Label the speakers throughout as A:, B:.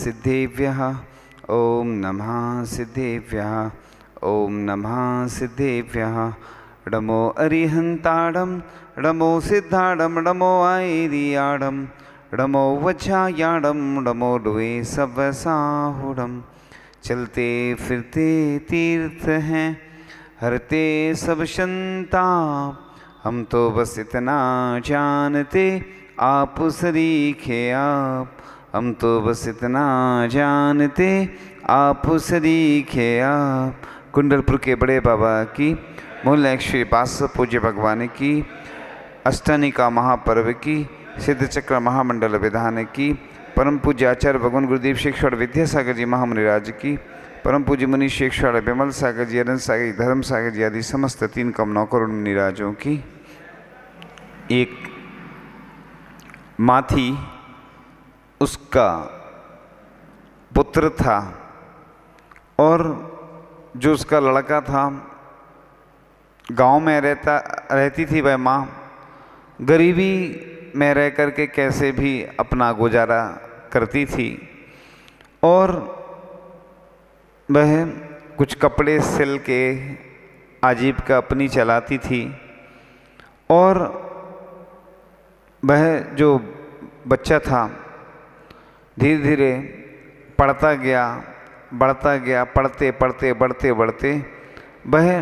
A: सिद्धेभ्यः ॐ नमः सिद्धेभ्यः ॐ नमः सिद्धेभ्यः। नमो अरिहन्ताडं नमो सिद्धाडं नमो आयरियाडं नमो वज्रायाडं नमो द्वे सवसाहुडं। चलते फिरते तीर्थ हैं हरते सब संताप, हम तो बस इतना जानते आप सरीखे आप, हम तो बस इतना जानते आप सरीखे आप। कुंडलपुर के बड़े बाबा की, मूल श्री बासव पूज्य भगवान की, अष्टानिका महापर्व की, सिद्ध चक्र महामंडल विधान की, परम पूज्य आचार्य भगवान गुरुदेव शेखर विद्यासागर जी महामुनिराज की, परम पूज्य मुनि शेखर विमल सागर जी, अनंत सागर जी, धर्म सागर जी आदि समस्त 3 कमनों करोड़ मुनिराजों की। एक माँ थी, उसका पुत्र था और जो उसका लड़का था गांव में रहती थी वह माँ गरीबी में रह करके कैसे भी अपना गुजारा करती थी और वह कुछ कपड़े सिल के आजीविका अपनी चलाती थी। और वह जो बच्चा था धीरे धीरे पढ़ता गया, बढ़ता गया, पढ़ते पढ़ते बढ़ते बढ़ते वह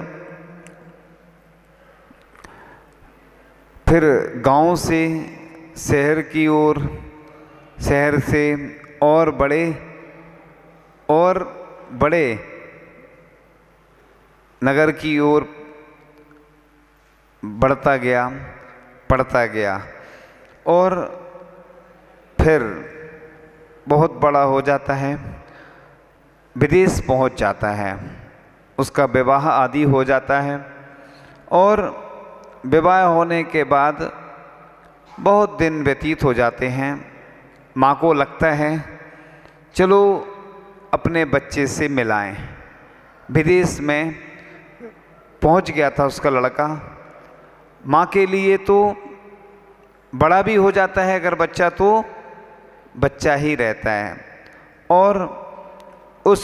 A: फिर गांव से शहर की ओर, शहर से और बड़े नगर की ओर बढ़ता गया, पढ़ता गया और फिर बहुत बड़ा हो जाता है, विदेश पहुंच जाता है, उसका विवाह आदि हो जाता है। और विवाह होने के बाद बहुत दिन व्यतीत हो जाते हैं। माँ को लगता है चलो अपने बच्चे से मिलाएं। विदेश में पहुंच गया था उसका लड़का। माँ के लिए तो बड़ा भी हो जाता है अगर बच्चा तो बच्चा ही रहता है। और उस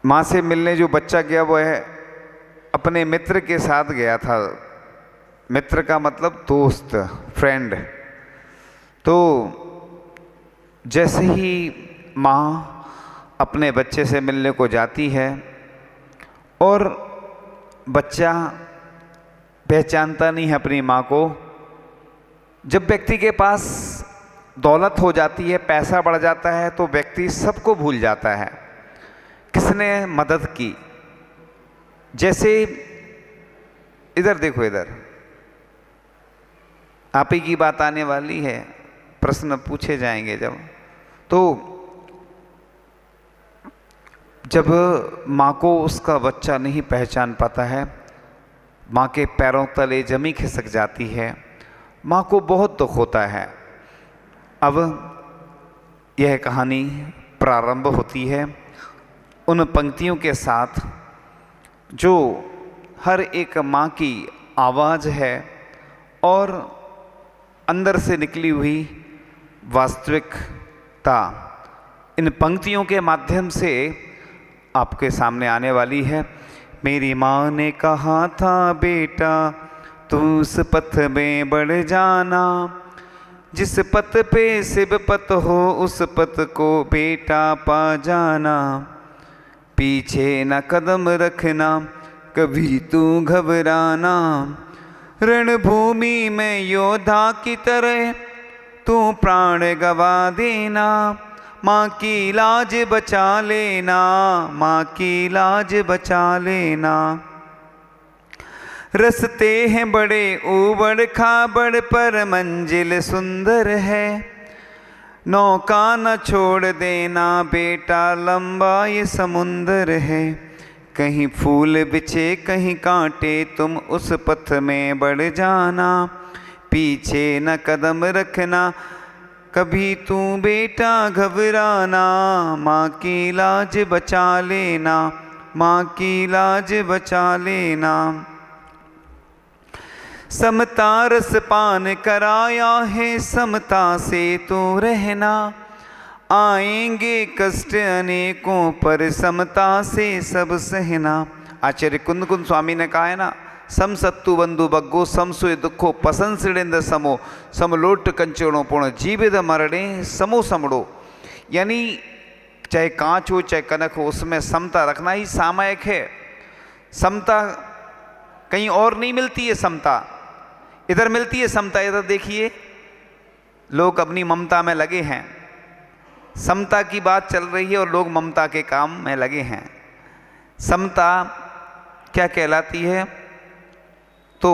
A: माँ से मिलने जो बच्चा गया वो है अपने मित्र के साथ गया था। मित्र का मतलब दोस्त, फ्रेंड। तो जैसे ही माँ अपने बच्चे से मिलने को जाती है और बच्चा पहचानता नहीं है अपनी माँ को। जब व्यक्ति के पास दौलत हो जाती है, पैसा बढ़ जाता है तो व्यक्ति सबको भूल जाता है, किसने मदद की। जैसे इधर देखो, इधर आप ही की बात आने वाली है, प्रश्न पूछे जाएंगे जब माँ को उसका बच्चा नहीं पहचान पाता है, माँ के पैरों तले जमी खिसक जाती है, माँ को बहुत दुख होता है। अब यह कहानी प्रारंभ होती है उन पंक्तियों के साथ जो हर एक माँ की आवाज़ है और अंदर से निकली हुई वास्तविकता इन पंक्तियों के माध्यम से आपके सामने आने वाली है। मेरी माँ ने कहा था बेटा तू उस पथ में बढ़ जाना, जिस पथ पे शिव पथ हो उस पथ को बेटा पा जाना। पीछे न कदम रखना कभी तू घबराना, रणभूमि में योद्धा की तरह तू प्राण गवा देना। माँ की लाज बचा लेना, माँ की लाज बचा लेना। रस्ते हैं बड़े ऊबड़ खाबड़ पर मंजिल सुंदर है, नौका न छोड़ देना बेटा लंबा ये समुंदर है। कहीं फूल बिछे कहीं कांटे तुम उस पथ में बढ़ जाना, पीछे न कदम रखना कभी तू बेटा घबराना। माँ की लाज बचा लेना, माँ की लाज बचा लेना। समता रस पान कराया है, समता से तू रहना। आएंगे कष्ट अनेकों पर समता से सब सहना। आचार्य कुंद कुंद स्वामी ने कहा है ना, सम सत्तु बंधु बग्गो समसुय दुखो पसंसिड़ेंद समो समलोट कंचणो पूर्ण जीवित मरणे समो समड़ो। यानी चाहे कांच हो चाहे कनक हो, उसमें समता रखना ही सामायिक है। समता कहीं और नहीं मिलती है, समता इधर मिलती है। समता इधर देखिए, लोग अपनी ममता में लगे हैं, समता की बात चल रही है और लोग ममता के काम में लगे हैं। समता क्या कहलाती है? तो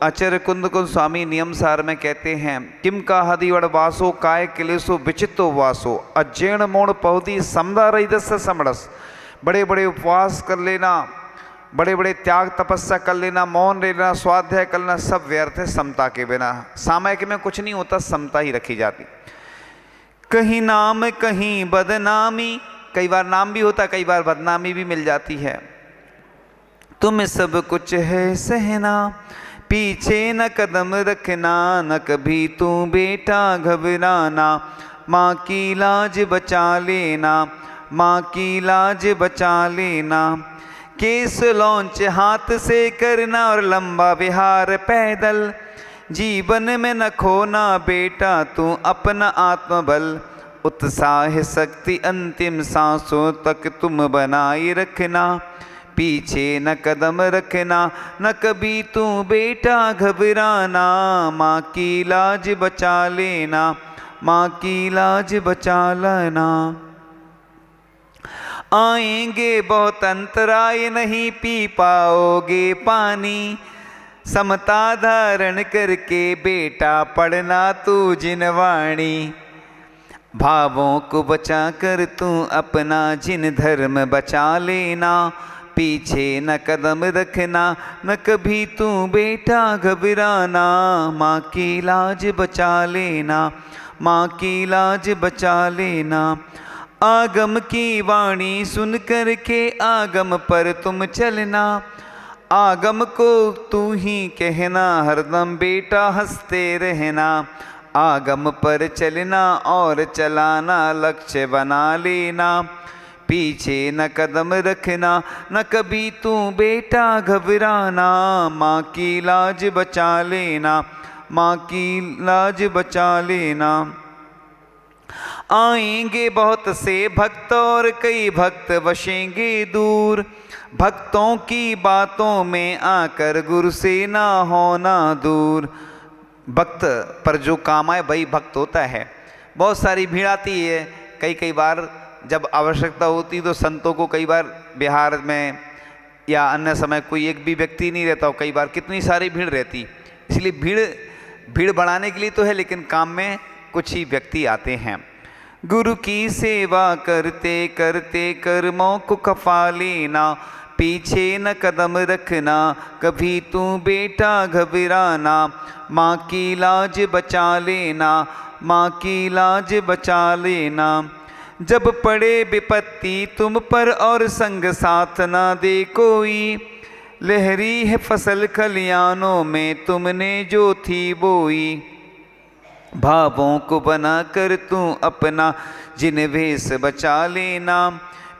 A: आचार्य कुंद कुंद स्वामी नियम सार में कहते हैं, किम का हदिवड़ वासो काय किलेसो विचितो वासो अज्जैन मोण पहुदी समदा रही दस समरस। बड़े बड़े उपवास कर लेना, बड़े बड़े त्याग तपस्या कर लेना, मौन लेना, स्वाध्याय कर लेना, सब व्यर्थ है समता के बिना। सामयिक में कुछ नहीं होता, समता ही रखी जाती। कहीं नाम कहीं बदनामी, कई बार नाम भी होता, कई बार बदनामी भी मिल जाती है। तुम सब कुछ है सहना, पीछे न कदम रखना, न कभी तू बेटा घबराना। माँ की लाज बचा लेना, माँ की लाज बचा लेना। केस लॉन्च हाथ से करना और लंबा विहार पैदल। जीवन में न खोना बेटा तू अपना आत्मबल। उत्साह शक्ति अंतिम सांसों तक तुम बनाए रखना। पीछे न कदम रखना, न कभी तू बेटा घबराना। माँ की लाज बचा लेना, माँ की लाज बचा लेना। आएंगे बहुत अंतराय, नहीं पी पाओगे पानी। समता धारण करके बेटा पढ़ना तू जिनवाणी। भावों को बचा कर तू अपना जिन धर्म बचा लेना। पीछे न कदम रखना, न कभी तू बेटा घबराना। माँ की लाज बचा लेना, माँ की लाज बचा लेना। आगम की वाणी सुन कर के आगम पर तुम चलना। आगम को तू ही कहना, हरदम बेटा हंसते रहना। आगम पर चलना और चलाना, लक्ष्य बना लेना। पीछे न कदम रखना, न कभी तू बेटा घबराना। माँ की लाज बचा लेना, माँ की लाज बचा लेना। आएंगे बहुत से भक्त और कई भक्त बसेंगे दूर। भक्तों की बातों में आकर गुरु से ना होना दूर। भक्त पर जो काम आए वही भक्त होता है। बहुत सारी भीड़ आती है, कई बार जब आवश्यकता होती तो संतों को कई बार बिहार में या अन्य समय कोई एक भी व्यक्ति नहीं रहता, कई बार कितनी सारी भीड़ रहती। इसलिए भीड़ बढ़ाने के लिए तो है, लेकिन काम में कुछ ही व्यक्ति आते हैं। गुरु की सेवा करते करते कर्मों को खफा लेना। पीछे न कदम रखना, कभी तू बेटा घबराना। माँ की लाज बचा लेना, माँ की लाज बचा लेना। जब पड़े विपत्ति तुम पर और संग साथ ना दे कोई। लहरी है फसल खलियानों में तुमने जो थी बोई। भावों को बना कर तू अपना जिन वेश बचा लेना।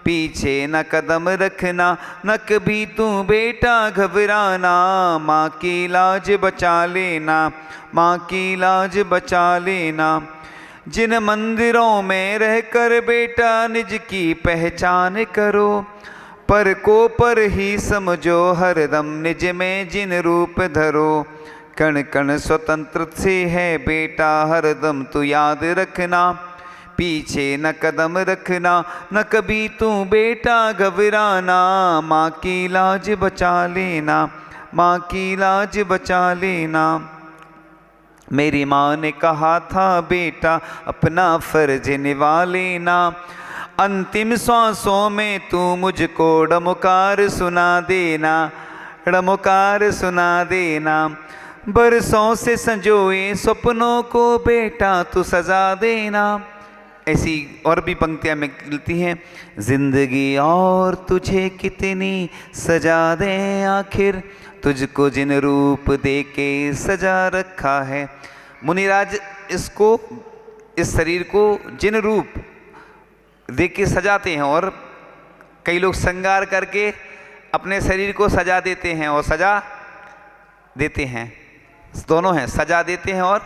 A: पीछे न कदम रखना, न कभी तू बेटा घबराना। माँ की लाज बचा लेना, माँ की लाज बचा लेना। जिन मंदिरों में रहकर बेटा निज की पहचान करो। पर को पर ही समझो हरदम निज में जिन रूप धरो। कण कण स्वतंत्र से है बेटा हरदम तू याद रखना। पीछे न कदम रखना, न कभी तू बेटा घबराना। माँ की लाज बचा लेना, माँ की लाज बचा लेना। मेरी माँ ने कहा था बेटा अपना फर्ज निभा लेना। अंतिम सांसों में तू मुझको डमकार सुना देना, डमकार सुना देना। बरसों से संजोए सपनों को बेटा तू सजा देना। ऐसी और भी पंक्तियाँ मिलती हैं। जिंदगी और तुझे कितनी सजा दें आखिर, तुझको जिन रूप दे के सजा रखा है। मुनिराज इसको, इस शरीर को जिन रूप दे के सजाते हैं, और कई लोग श्रृंगार करके अपने शरीर को सजा देते हैं और सजा देते हैं, दोनों हैं, सजा देते हैं और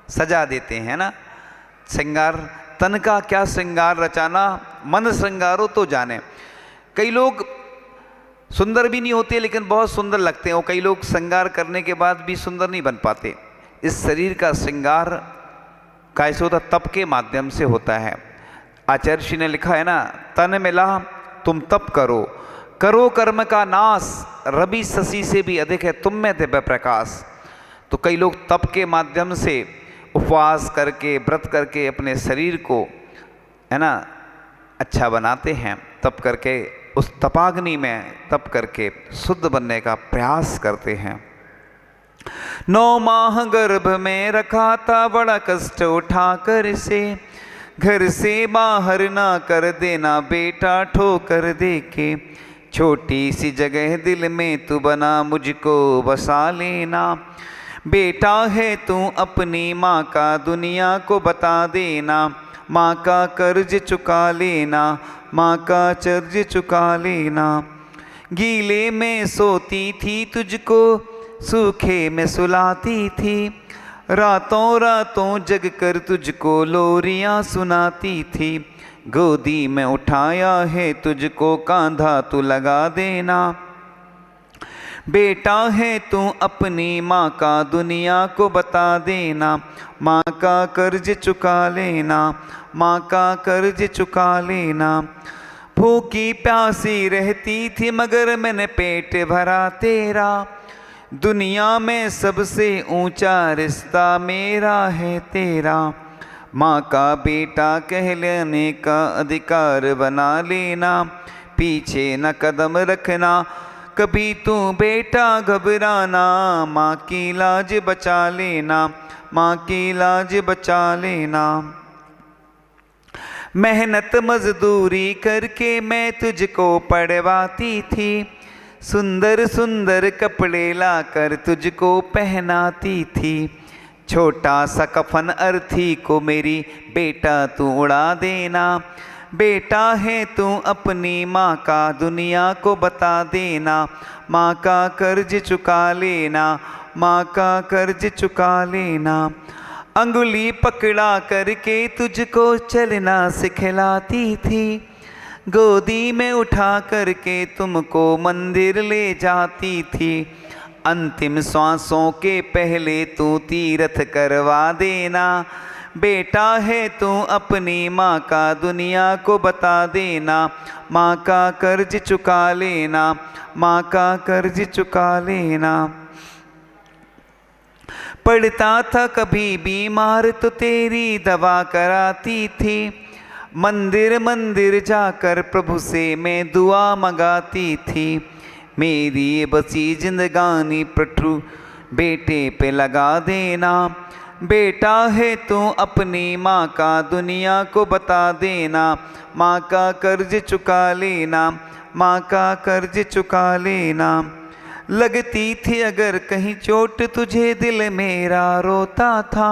A: सजा देते हैं ना। श्रृंगार, तन का क्या श्रृंगार रचाना, मन श्रृंगारो तो जाने। कई लोग सुंदर भी नहीं होते लेकिन बहुत सुंदर लगते हैं, और कई लोग श्रृंगार करने के बाद भी सुंदर नहीं बन पाते। इस शरीर का श्रृंगार कैसे होता? तप के माध्यम से होता है। आचार्य श्री ने लिखा है ना, तन मिला तुम तप करो, करो कर्म का नाश, रवि शशि से भी अधिक है तुम में दिव्य प्रकाश। तो कई लोग तप के माध्यम से उपवास करके, व्रत करके अपने शरीर को, है ना, अच्छा बनाते हैं। तप करके, उस तपाग्नि में तप करके शुद्ध बनने का प्रयास करते हैं। 9 माह गर्भ में रखा था, बड़ा कष्ट उठा कर से, घर से बाहर ना कर देना बेटा ठोकर दे के, छोटी सी जगह दिल में तू बना मुझको बसा लेना, बेटा है तू अपनी माँ का दुनिया को बता देना, माँ का कर्ज चुका लेना, माँ का कर्ज चुका लेना। गीले में सोती थी तुझको, सूखे में सुलाती थी, रातों रातों जग कर तुझको लोरियां सुनाती थी, गोदी में उठाया है तुझको कांधा तू लगा देना, बेटा है तू अपनी माँ का दुनिया को बता देना, माँ का कर्ज चुका लेना, माँ का कर्ज चुका लेना। भूखी प्यासी रहती थी मगर मैंने पेट भरा तेरा, दुनिया में सबसे ऊंचा रिश्ता मेरा है तेरा, माँ का बेटा कहलाने का अधिकार बना लेना, पीछे न कदम रखना कभी तू बेटा घबराना, माँ की लाज बचा लेना, माँ की लाज बचा लेना। मेहनत मजदूरी करके मैं तुझको पढ़वाती थी, सुंदर सुंदर कपड़े लाकर तुझको पहनाती थी, छोटा सा कफन अर्थी को मेरी बेटा तू उड़ा देना, बेटा है तू अपनी माँ का दुनिया को बता देना, माँ का कर्ज चुका लेना, माँ का कर्ज चुका लेना। अंगुली पकड़ा करके तुझको चलना सिखलाती थी, गोदी में उठा करके तुमको मंदिर ले जाती थी, अंतिम श्वासों के पहले तू तीर्थ करवा देना, बेटा है तू अपनी माँ का दुनिया को बता देना, माँ का कर्ज चुका लेना, माँ का कर्ज चुका लेना। पड़ता था कभी बीमार तो तेरी दवा कराती थी, मंदिर मंदिर जाकर प्रभु से मैं दुआ मंगाती थी, मेरी बसी जिंदगानी प्रभु बेटे पे लगा देना, बेटा है तू अपनी माँ का दुनिया को बता देना, माँ का कर्ज चुका लेना, माँ का कर्ज चुका लेना। लगती थी अगर कहीं चोट तुझे दिल मेरा रोता था,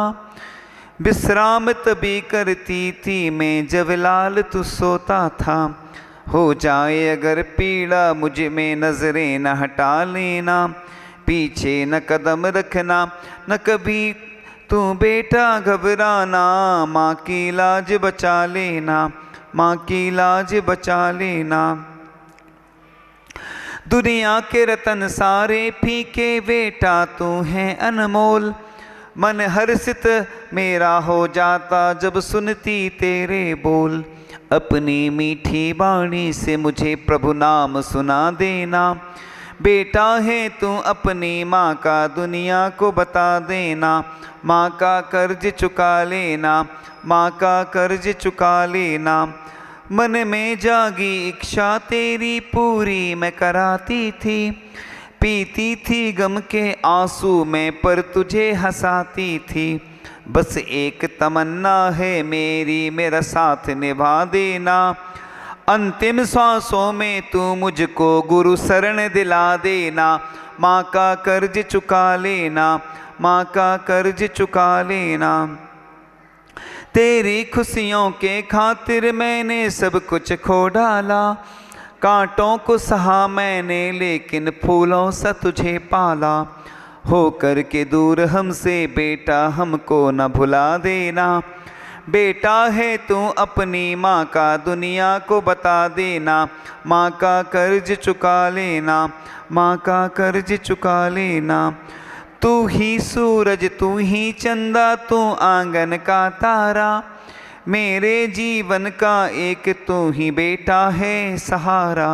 A: विश्राम तभी करती थी मैं जब लाल तू सोता था, हो जाए अगर पीड़ा मुझ में नजरें न हटा लेना, पीछे न कदम रखना न कभी तू बेटा घबराना, माँ की लाज बचा लेना, माँ की लाज बचा लेना। दुनिया के रतन सारे फीके बेटा तू है अनमोल, मन हर्षित मेरा हो जाता जब सुनती तेरे बोल, अपनी मीठी वाणी से मुझे प्रभु नाम सुना देना, बेटा है तू अपनी माँ का दुनिया को बता देना, माँ का कर्ज चुका लेना, माँ का कर्ज चुका लेना। मन में जागी इच्छा तेरी पूरी मैं कराती थी, पीती थी गम के आंसू में पर तुझे हंसाती थी, बस एक तमन्ना है मेरी मेरा साथ निभा देना, अंतिम सांसों में तू मुझको गुरु शरण दिला देना, माँ का कर्ज चुका लेना, माँ का कर्ज चुका लेना। तेरी खुशियों के खातिर मैंने सब कुछ खो डाला, कांटों को सहा मैंने लेकिन फूलों सा तुझे पाला। हो कर के दूर हमसे बेटा हमको न भुला देना, बेटा है तू अपनी माँ का दुनिया को बता देना। माँ का कर्ज चुका लेना, माँ का कर्ज चुका लेना। तू ही सूरज तू ही चंदा तू आंगन का तारा, मेरे जीवन का एक तू ही बेटा है सहारा।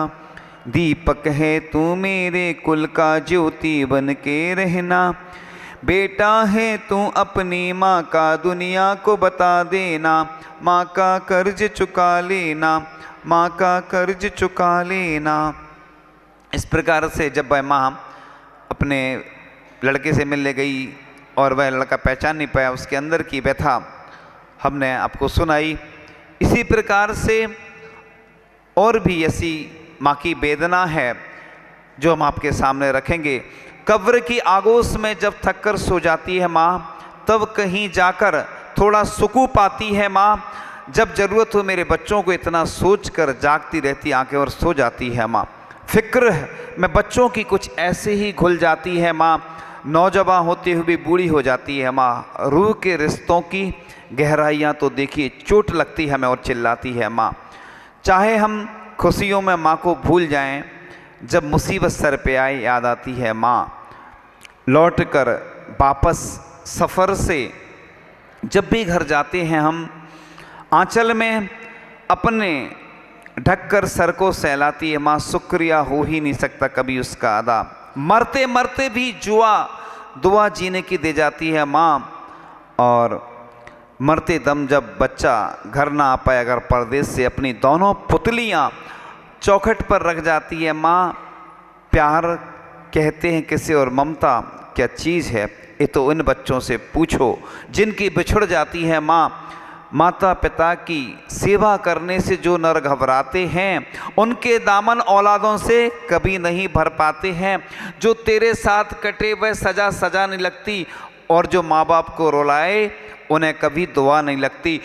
A: दीपक है तू मेरे कुल का ज्योति बन के रहना, बेटा है तू अपनी माँ का दुनिया को बता देना। माँ का कर्ज चुका लेना, माँ का कर्ज चुका लेना। इस प्रकार से जब वह माँ अपने लड़के से मिलने गई और वह लड़का पहचान नहीं पाया, उसके अंदर की व्यथा हमने आपको सुनाई। इसी प्रकार से और भी ऐसी माँ की वेदना है जो हम आपके सामने रखेंगे। कब्र की आगोश में जब थक कर सो जाती है माँ, तब कहीं जाकर थोड़ा सुकून पाती है माँ। जब ज़रूरत हो मेरे बच्चों को इतना सोच कर जागती रहती आंखें और सो जाती है माँ। फिक्र में बच्चों की कुछ ऐसे ही घुल जाती है माँ। नौजवान होते हुए भी बूढ़ी हो जाती है माँ। रूह के रिश्तों की गहराइयाँ तो देखिए चोट लगती है हमें और चिल्लाती है माँ। चाहे हम खुशियों में माँ को भूल जाएं, जब मुसीबत सर पे आए याद आती है माँ। लौट कर वापस सफ़र से जब भी घर जाते हैं हम, आंचल में अपने ढककर सर को सहलाती है माँ। शुक्रिया हो ही नहीं सकता कभी उसका अदा। मरते मरते भी दुआ जीने की दे जाती है माँ। और मरते दम जब बच्चा घर ना आ पाए, अगर परदेश से अपनी दोनों पुतलियाँ चौखट पर रख जाती है माँ। प्यार कहते हैं किसे और ममता क्या चीज़ है, ये तो उन बच्चों से पूछो जिनकी बिछुड़ जाती है माँ। माता पिता की सेवा करने से जो नर घबराते हैं, उनके दामन औलादों से कभी नहीं भर पाते हैं। जो तेरे साथ कटे वह सजा सजा नहीं लगती, और जो माँ बाप को रुलाए उन्हें कभी दुआ नहीं लगती।